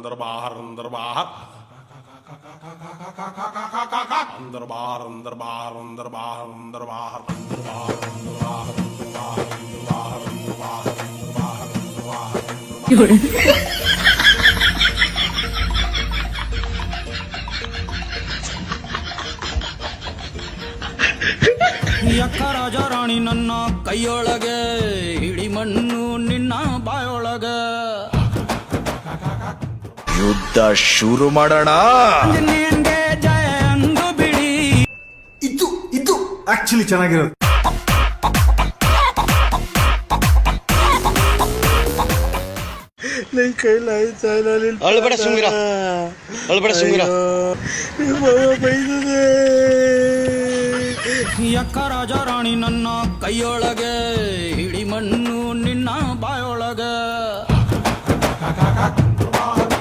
अंदर बाहर अंदर बाहर अंदर बाहर अंदर बाहर अंदर बाहर अंदर बाहर अंदर बाहर अंदर बाहर अंदर बाहर अंदर बाहर अंदर बाहर अंदर बाहर अंदर बाहर ಯಕ್ಕ ರಾಜ ರಾಣಿ ನನ್ನ ಕೈಯೊಳಗೆ ಹಿಡಿ ಮಣ್ಣು ನಿನ್ನ ಬಾಯೊಳಗೆ ಯುದ್ಧ ಶುರು ಮಾಡೋಣ ನಿನ್ಗೆ ಜಯ ಅಂದು ಬಿಡಿ ಇದು ಆಕ್ಚುಲಿ ಚೆನ್ನಾಗಿರೋದು. ಅಳ್ಬೇಡ ಸುಮ್ಗಿರ ಅಳ್ಬೇಡ ಸುಮ್ಗಿರ ಯಕ್ಕ ರಾಜ ರಾಣಿ ನನ್ನ ಕೈಯೊಳಗೆ ಹಿಡಿ ಮಣ್ಣು ನಿನ್ನ ಬಾಯೊಳಗೆ